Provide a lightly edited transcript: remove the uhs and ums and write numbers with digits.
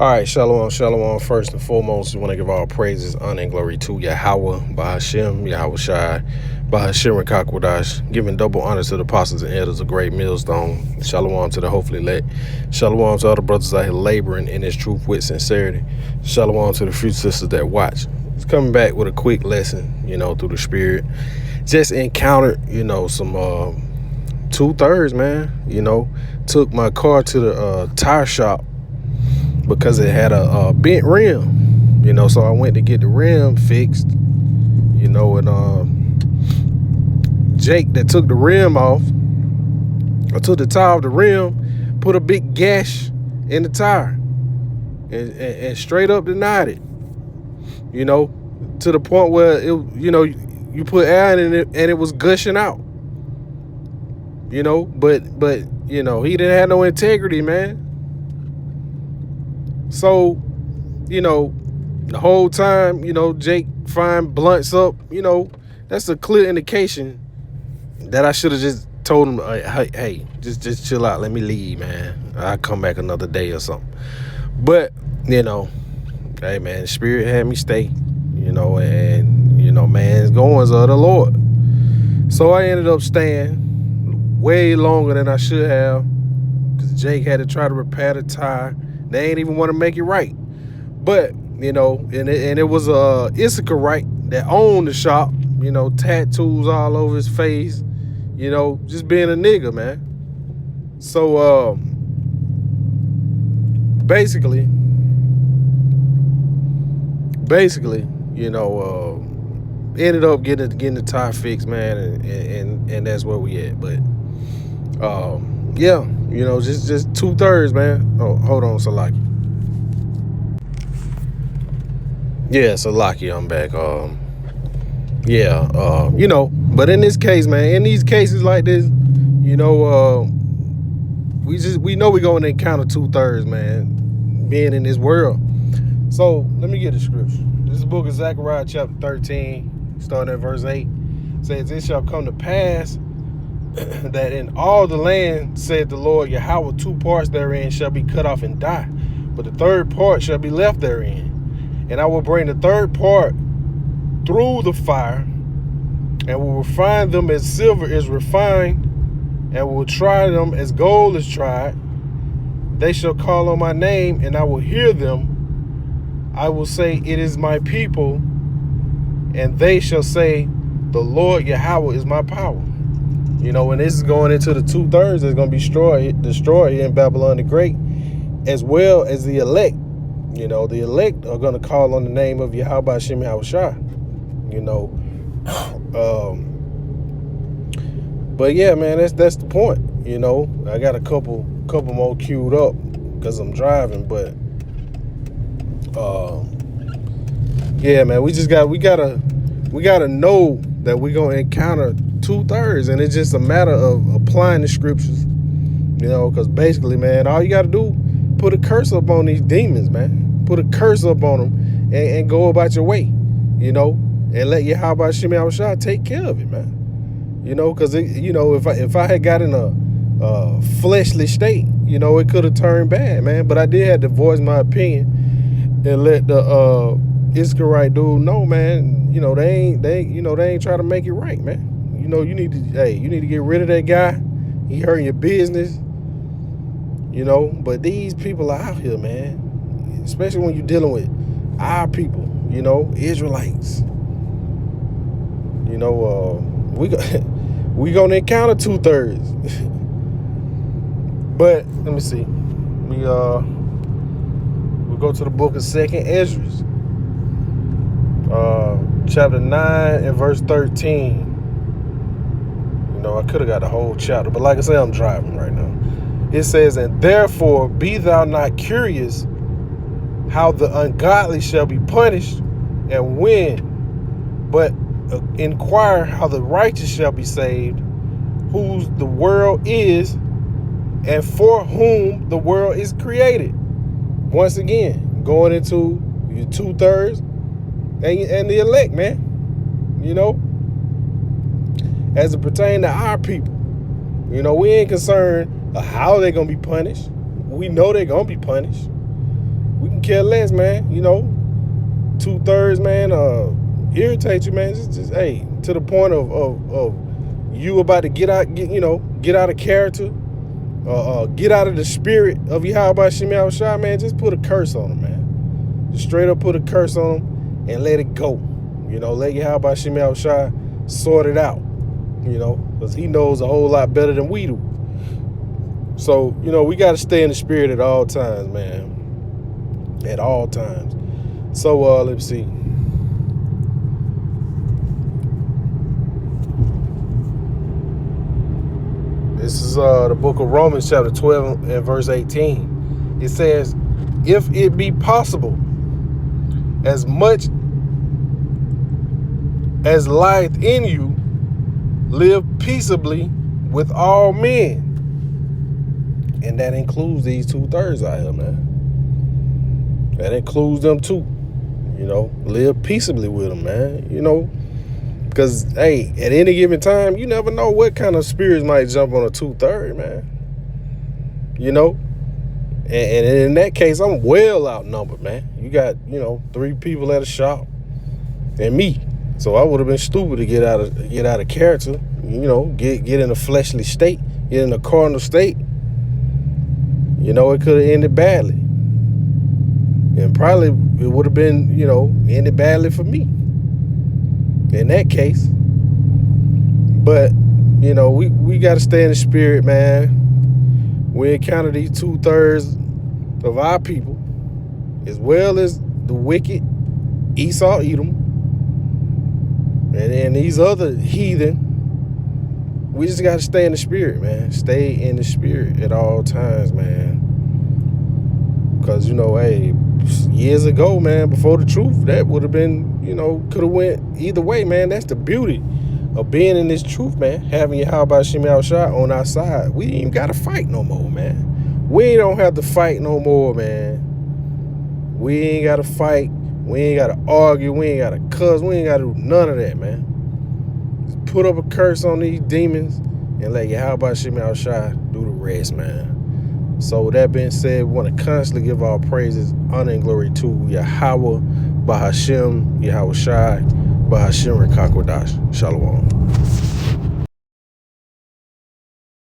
All right, shalom, shalom. First and foremost, we want to give all praises, honor, and glory to Yahweh, Bahashem, Yahweh Shai, Bahashem, and Kakwadash, giving double honor to the apostles and elders of Great Millstone. Shalom to the hopefully let. Shalom to all the brothers out here laboring in this truth with sincerity. Shalom to the few sisters that watch. It's coming back with a quick lesson, through the spirit. Just encountered, some 2/3, man. Took my car to the tire shop because it had a bent rim, so I went to get the rim fixed, and Jake that took the rim off, I took the tire off the rim, put a big gash in the tire, and straight up denied it, to the point where it, you put air in it and it was gushing out, but he didn't have no integrity, man. So, the whole time, Jake find blunts up, that's a clear indication that I should have just told him, hey, just chill out. Let me leave, man. I'll come back another day or something. But, hey, man, the spirit had me stay, and, man's goings of the Lord. So I ended up staying way longer than I should have because Jake had to try to repair the tire. They ain't even want to make it right. But, and it was Issachar right that owned the shop, tattoos all over his face, just being a nigga, man. So, basically, ended up getting the tire fixed, man, and that's where we at. But, yeah, just 2/3, man. Oh, hold on, Salaki. Yeah, Salaki, I'm back. But in this case, man, in these cases like this, we know we're going to encounter 2/3, man, being in this world. So let me get the scripture. This is the book of Zechariah, chapter 13, starting at verse 8. It says, "It shall come to pass that in all the land, said the Lord Yahweh, 2 parts therein shall be cut off and die, but the 3rd part shall be left therein. And I will bring the 3rd part through the fire, and will refine them as silver is refined, and will try them as gold is tried. They shall call on my name, and I will hear them. I will say, it is my people, and they shall say, the Lord Yahweh is my power." And this is going into the 2/3 that's going to be destroyed here in Babylon the Great, as well as the elect. The elect are going to call on the name of Yahweh Shem Yahweh Shai. But yeah, man, that's the point. I got a couple more queued up because I'm driving, but yeah, man, we gotta know that we're gonna encounter 2/3, and it's just a matter of applying the scriptures, because basically, man, all you gotta do, put a curse up on these demons, man. Put a curse up on them and go about your way, and let Yahweh Shem Yahweh Shai take care of it, man. Because if I had got in a fleshly state, it could have turned bad, man. But I did have to voice my opinion and let the Iscariot dude know, man. They ain't trying to make it right, man. You need to get rid of that guy. He hurting your business, But these people are out here, man. Especially when you're dealing with our people, Israelites. We gonna encounter 2/3. But let me see. We go to the book of 2nd Ezra, chapter 9 and verse 13. I could have got the whole chapter, but like I say, I'm driving right now. It says, "And therefore be thou not curious how the ungodly shall be punished, and when, but inquire how the righteous shall be saved, whose the world is, and for whom the world is created." Once again, going into your 2/3 and the elect, man. As it pertains to our people, we ain't concerned of how they're gonna be punished. We know they're gonna be punished. we can care less, man. 2/3, man, irritate you, man. Just hey, to the point of you about to get out of character, get out of the spirit of Yahweh Shemi Shai, man. Just put a curse on him, man. Just straight up put a curse on him and let it go. Let Yahweh Shemi Shai sort it out. Because he knows a whole lot better than we do. So, we got to stay in the spirit at all times, man. At all times. So, let's see. This is the book of Romans, chapter 12 and verse 18. It says, if it be possible, as much as lieth in you, live peaceably with all men. And that includes these 2/3 out here, man. That includes them too. Live peaceably with them, man. Because, hey, at any given time, you never know what kind of spirits might jump on a 2/3, man. And in that case, I'm well outnumbered, man. You got, 3 people at a shop and me. So I would have been stupid to get out of character, get in a fleshly state, get in a carnal state. It could have ended badly. And probably it would have been, ended badly for me in that case. But, we got to stay in the spirit, man. We encounter these 2/3 of our people, as well as the wicked Esau, Edom, and then these other heathen. We just got to stay in the spirit, man. Stay in the spirit at all times, man. Because, hey, years ago, man, before the truth, that would have been, could have went either way, man. That's the beauty of being in this truth, man. Having Yahweh Shemi Shai on our side. We ain't even got to fight no more, man. We don't have to fight no more, man. We ain't got to fight. We ain't got to argue. We ain't got to cuss. We ain't got to do none of that, man. Just put up a curse on these demons and let Yahweh Shemi Shai do the rest, man. So with that being said, we want to constantly give all praises, honor, and glory to Yahweh, Bahashem, Yahweh Shai, Bahashem, Rekakwadash. Shalom.